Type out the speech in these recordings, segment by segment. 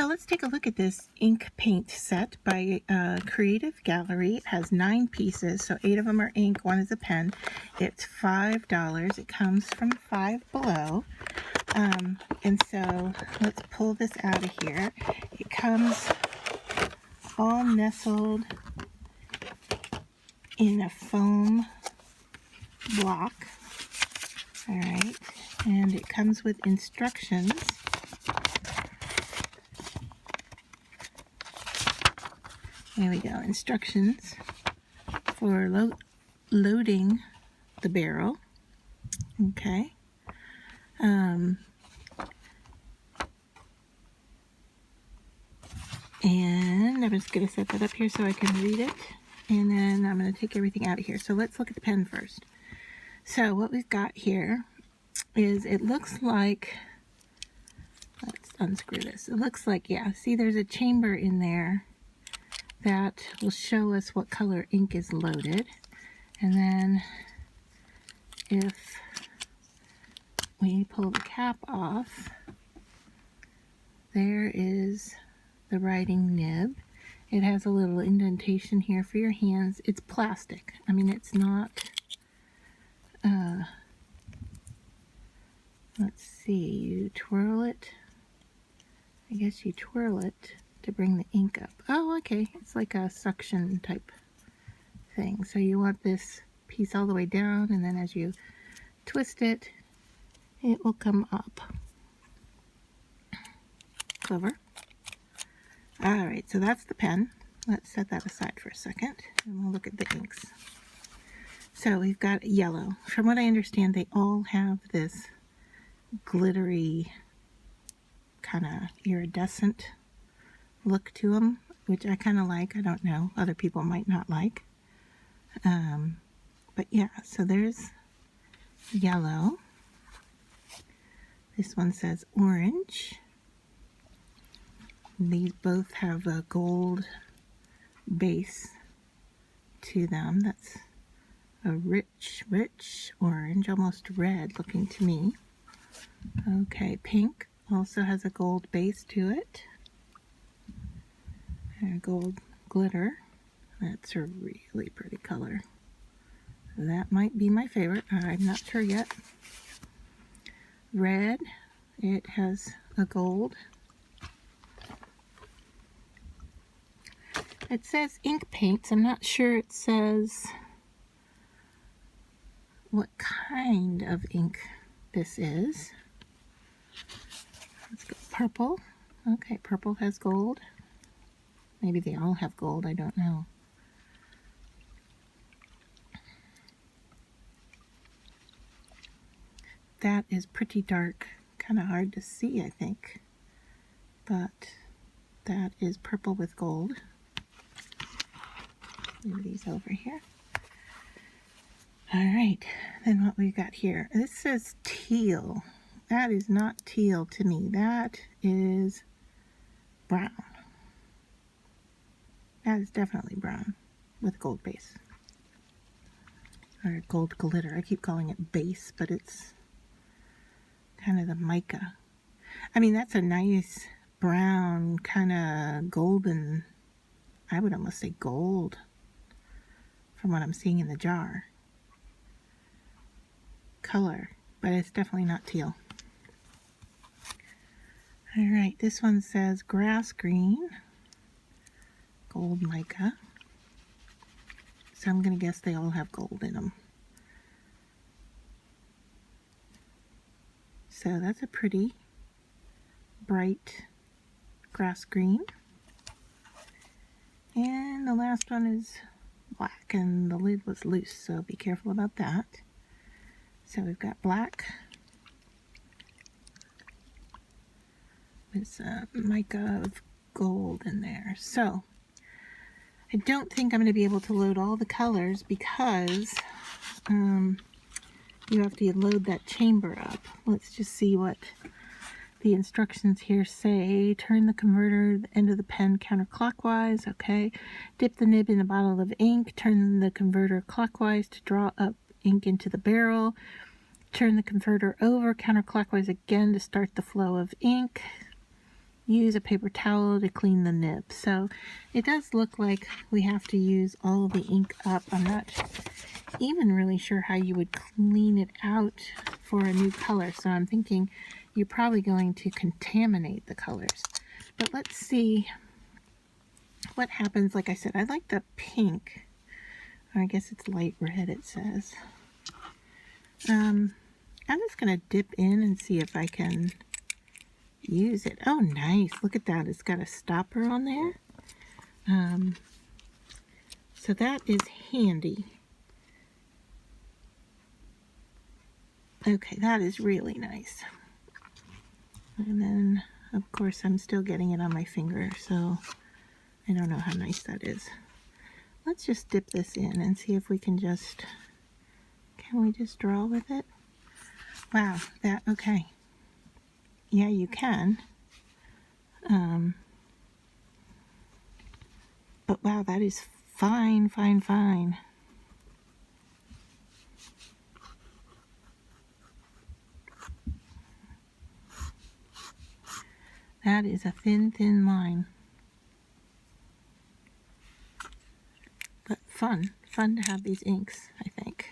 So let's take a look at this ink paint set by Creative Gallery. It has 9 pieces, so 8 of them are ink, 1 is a pen. It's $5. It comes from Five Below. And so let's pull this out of here. It comes all nestled in a foam block. All right, and it comes with instructions. There we go, instructions for loading the barrel. Okay. And I'm just going to set that up here so I can read it. And then I'm going to take everything out of here. So let's look at the pen first. So what we've got here is, it looks like, let's unscrew this. It looks like, yeah, see there's a chamber in there that will show us what color ink is loaded. And then if we pull the cap off, there is the writing nib. It has a little indentation here for your hands. It's plastic. I mean, it's not, let's see, you twirl it. I guess you twirl it to bring the ink up. Oh, okay. It's like a suction type thing. So you want this piece all the way down, and then as you twist it, it will come up. Clever. All right, so that's the pen. Let's set that aside for a second, and we'll look at the inks. So we've got yellow. From what I understand, they all have this glittery, kind of iridescent look to them, which I kind of like. I don't know. Other people might not like. But yeah, so there's yellow. This one says orange. These both have a gold base to them. That's a rich orange, almost red looking to me. Okay, pink also has a gold base to it. And gold glitter. That's a really pretty color. That might be my favorite. I'm not sure yet. Red, it has a gold. It says ink paints. I'm not sure it says what kind of ink this is. Let's go purple. Okay, purple has gold. Maybe they all have gold, I don't know. That is pretty dark, kind of hard to see, I think. But that is purple with gold. Move these over here. All right, then what we've got here. This says teal. That is not teal to me. That is brown. That is definitely brown with gold base. Or gold glitter. I keep calling it base, but it's kind of the mica. I mean, that's a nice brown, kind of golden, I would almost say gold from what I'm seeing in the jar color, but it's definitely not teal. All right, this one says grass green, gold mica. So I'm going to guess they all have gold in them. So that's a pretty bright grass green. And the last one is black, and the lid was loose, so be careful about that. So we've got black with a mica of gold in there. So I don't think I'm going to be able to load all the colors because you have to load that chamber up. Let's just see what the instructions here say. Turn the converter, the end of the pen counterclockwise. Okay. Dip the nib in a bottle of ink. Turn the converter clockwise to draw up ink into the barrel. Turn the converter over counterclockwise again to start the flow of ink. use a paper towel to clean the nib. So it does look like we have to use all the ink up. I'm not even really sure how you would clean it out for a new color. So I'm thinking you're probably going to contaminate the colors. But let's see what happens. Like I said, I like the pink. I guess it's light red, it says. I'm just going to dip in and see if I can use it. Oh, nice. Look at that. It's got a stopper on there. So that is handy. Okay, that is really nice. And then, of course, I'm still getting it on my finger, so I don't know how nice that is. Let's just dip this in and see if we can just, can we just draw with it? Wow, okay. Yeah, you can. But wow, that is fine, fine, fine. That is a thin, thin line. But fun to have these inks, I think.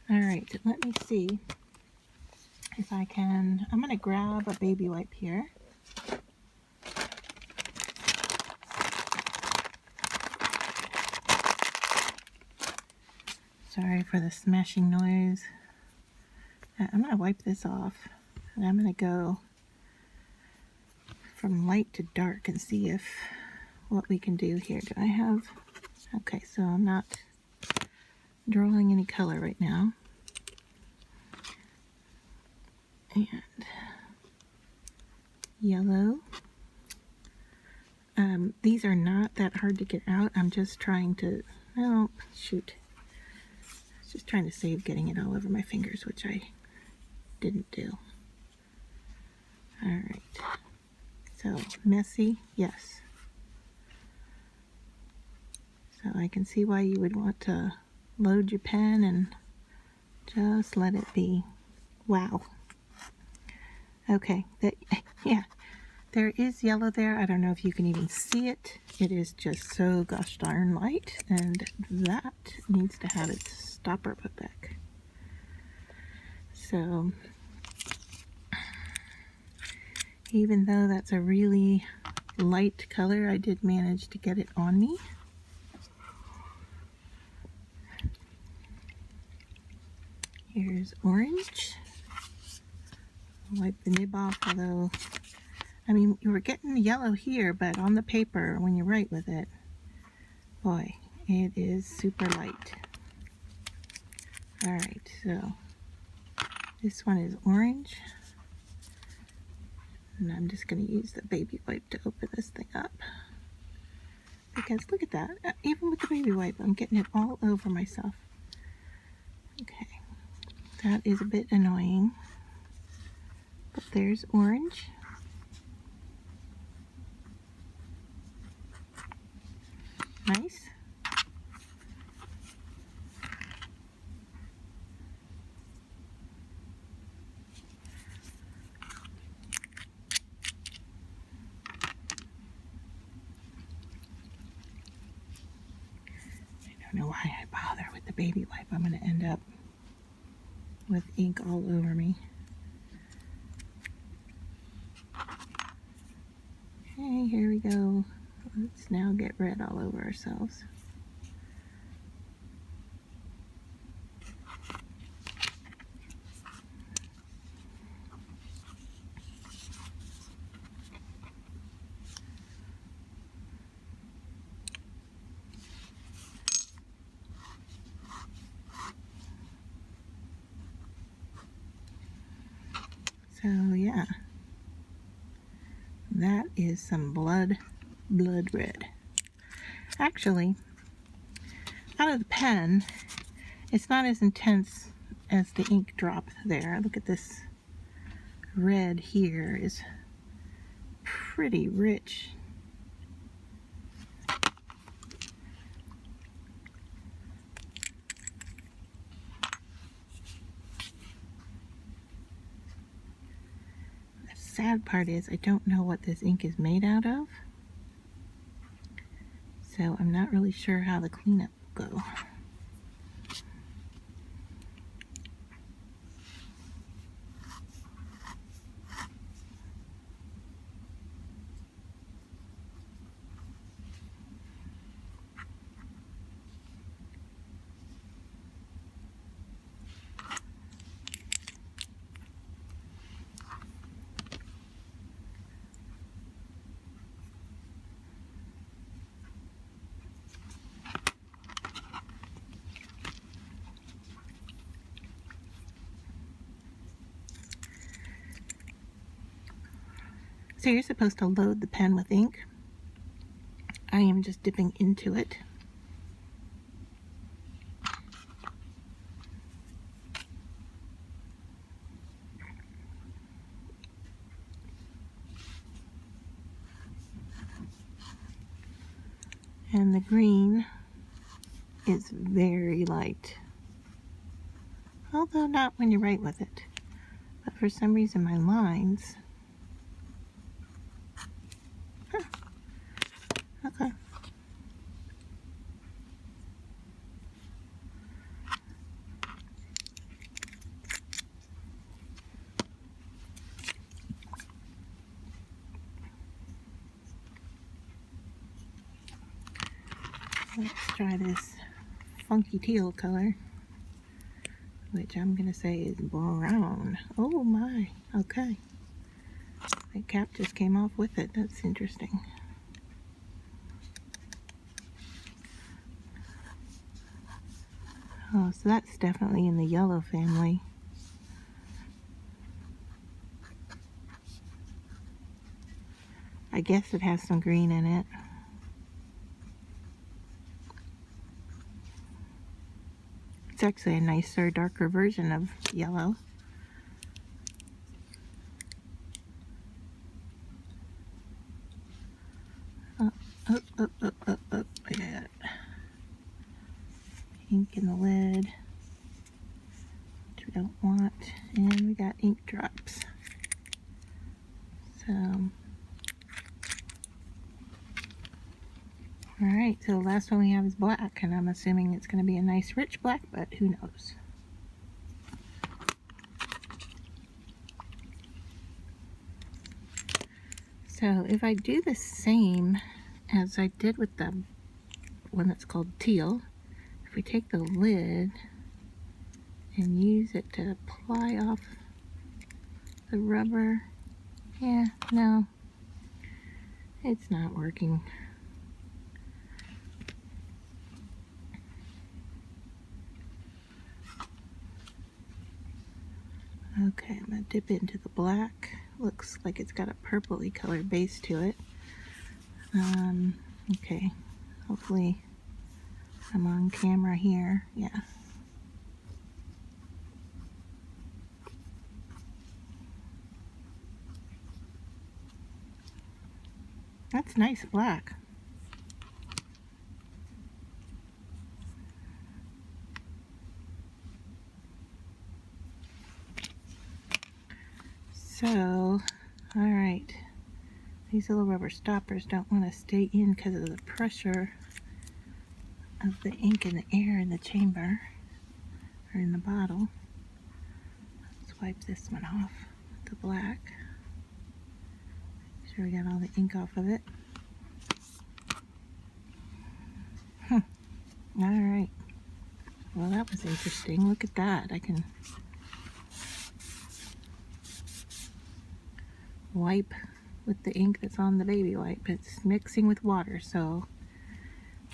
All right, let me see if I can, I'm gonna grab a baby wipe here. Sorry for the smashing noise. I'm going to wipe this off, and I'm going to go from light to dark and see if what we can do here. Do I have, okay, so I'm not drawing any color right now. And yellow. These are not that hard to get out. I'm just trying to, oh, shoot. Just trying to save getting it all over my fingers, which I didn't do. All right. So, messy, yes. So I can see why you would want to load your pen and just let it be. Wow. Okay, yeah, there is yellow there. I don't know if you can even see it. It is just so gosh darn light, and that needs to have its stopper put back. So, even though that's a really light color, I did manage to get it on me. Here's orange. I'll wipe the nib off, although, I mean, you were getting yellow here, but on the paper, when you write with it, boy, it is super light. Alright, so this one is orange. And I'm just going to use the baby wipe to open this thing up. Because look at that, even with the baby wipe, I'm getting it all over myself. Okay, that is a bit annoying. But there's orange. Nice. I don't know why I bother with the baby wipe. I'm going to end up with ink all over me. Okay, here we go. Let's now get red all over ourselves. So yeah, that is some blood red. Actually, out of the pen, it's not as intense as the ink drop there. Look at this red here is pretty rich. sad part is I don't know what this ink is made out of. So I'm not really sure how the cleanup will go. So you're supposed to load the pen with ink. I am just dipping into it. And the green is very light. Although not when you write with it. But for some reason my lines... Okay. Let's try this funky teal color, which I'm going to say is brown. Oh my, okay. The cap just came off with it. That's interesting. Oh, so that's definitely in the yellow family. I guess it has some green in it. It's actually a nicer, darker version of yellow. Up, up, up, up, up, up. I got ink in the lid, which we don't want, and we got ink drops. So, alright, so the last one we have is black, and I'm assuming it's going to be a nice rich black, but who knows. So if I do the same as I did with the one that's called teal, if we take the lid and use it to apply off the rubber, yeah, no, it's not working. Okay, I'm going to dip into the black. Looks like it's got a purpley colored base to it. Okay, hopefully I'm on camera here. Yeah. That's nice black. So, alright, these little rubber stoppers don't want to stay in because of the pressure of the ink and the air in the chamber, or in the bottle. Let's wipe this one off with the black. Make sure we got all the ink off of it. Alright, well that was interesting. Look at that. I can wipe with the ink that's on the baby wipe. It's mixing with water, so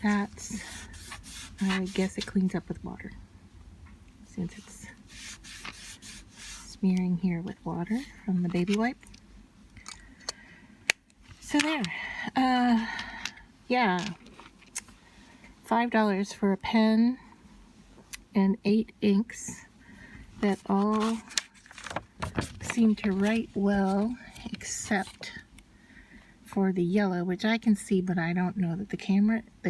that's, I guess it cleans up with water since it's smearing here with water from the baby wipe. So there, yeah, $5 for a pen and 8 inks that all seem to write well, except for the yellow, which I can see, but I don't know that the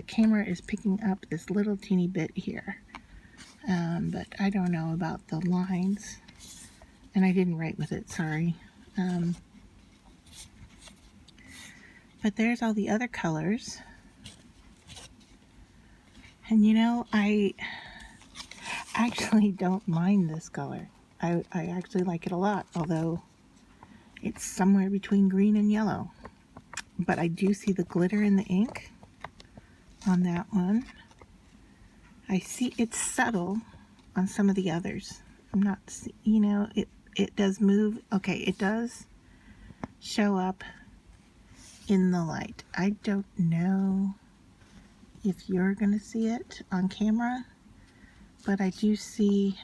camera is picking up this little teeny bit here. But I don't know about the lines, and I didn't write with it, sorry. But there's all the other colors. And you know, I actually don't mind this color. I actually like it a lot, although it's somewhere between green and yellow. But I do see the glitter in the ink on that one. I see it's subtle on some of the others. I'm not, you know, it does move. Okay, it does show up in the light. I don't know if you're gonna see it on camera, but I do see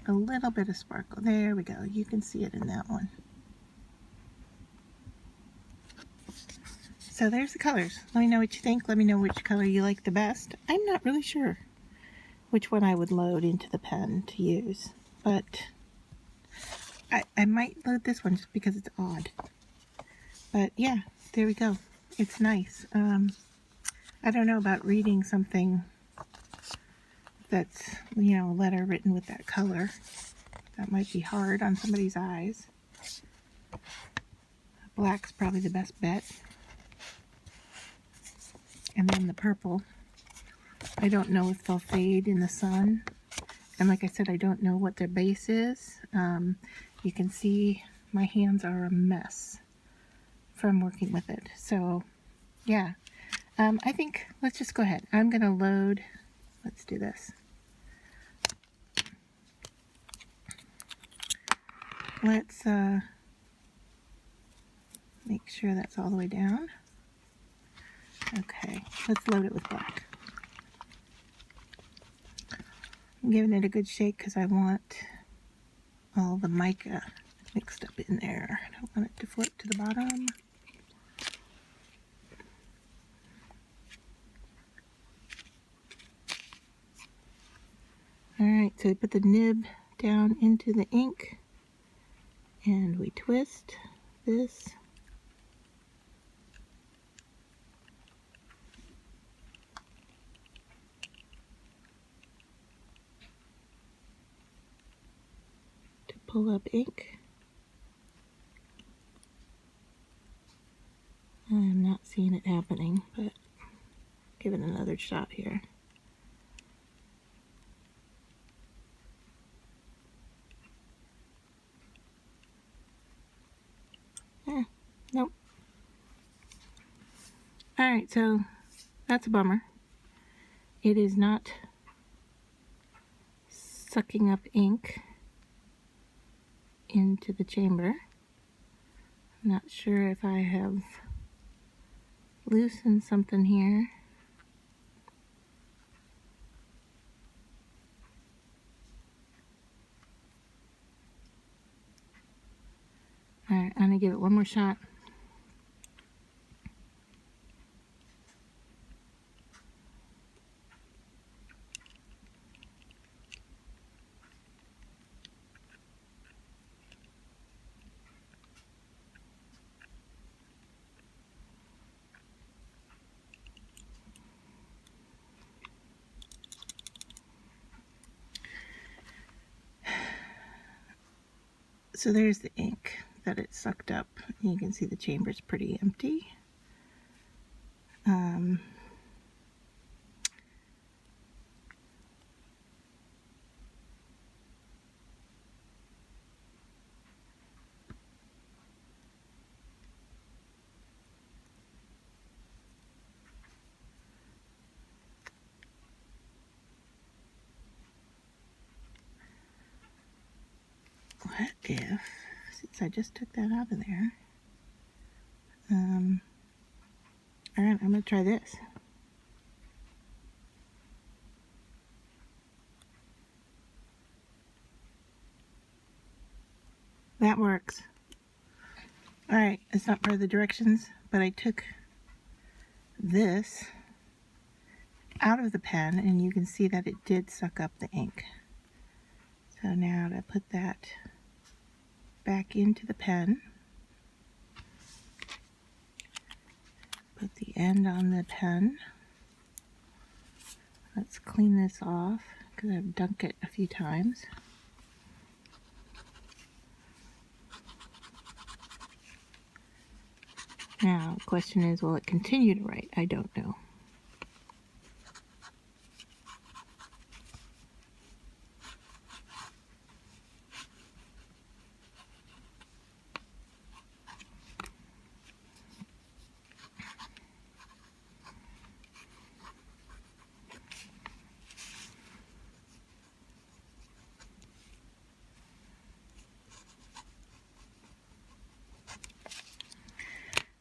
a little bit of sparkle. There we go. You can see it in that one. So there's the colors. Let me know what you think. Let me know which color you like the best. I'm not really sure which one I would load into the pen to use, but I might load this one just because it's odd. But yeah, there we go. It's nice. I don't know about reading something that's, you know, a letter written with that color. That might be hard on somebody's eyes. Black's probably the best bet. And then the purple. I don't know if they'll fade in the sun. And like I said, I don't know what their base is. You can see my hands are a mess from working with it. So yeah, I think let's just go ahead. I'm gonna load, let's do this. Let's make sure that's all the way down. Okay, let's load it with black. I'm giving it a good shake because I want all the mica mixed up in there. I don't want it to flip to the bottom. Alright, so we put the nib down into the ink and we twist this. To pull up ink. I'm not seeing it happening, but give it another shot here. Nope. Alright, so that's a bummer. It is not sucking up ink into the chamber. I'm not sure if I have loosened something here. Alright, I'm going to give it one more shot. So there's the ink that it sucked up. You can see the chamber's pretty empty. What if, since I just took that out of there, alright, I'm going to try this. That works. Alright, it's not part of the directions, but I took this out of the pen and you can see that it did suck up the ink. So now to put that back into the pen, put the end on the pen. Let's clean this off because I've dunked it a few times. Now, the question is, will it continue to write? I don't know.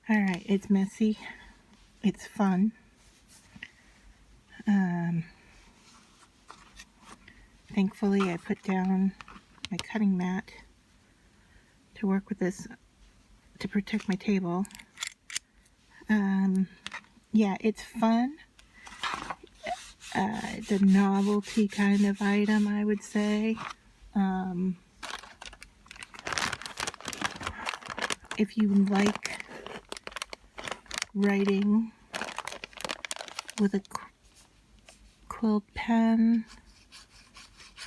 Alright, it's messy. It's fun. Thankfully, I put down my cutting mat to work with this to protect my table. Yeah, it's fun. It's a novelty kind of item, I would say. If you like writing with a quilt pen,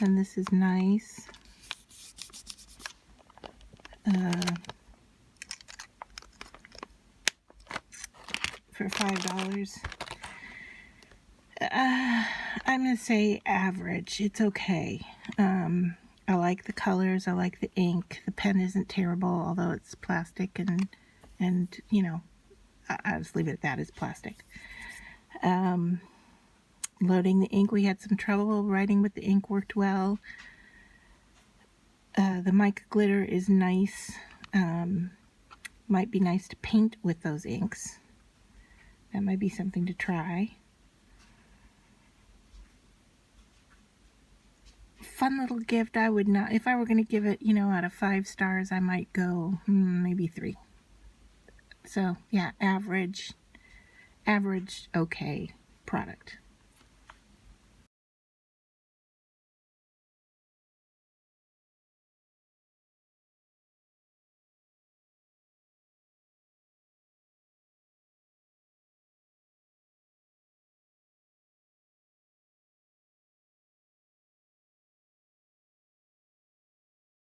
then this is nice. For $5. I'm going to say average. It's okay. I like the colors. I like the ink. The pen isn't terrible, although it's plastic and you know, I'll just leave it at that. It's plastic. Loading the ink, we had some trouble. Writing with the ink worked well. The mica glitter is nice. Might be nice to paint with those inks. That might be something to try. Fun little gift. I would not, if I were going to give it, you know, out of 5 stars, I might go maybe 3. So yeah, average, okay product.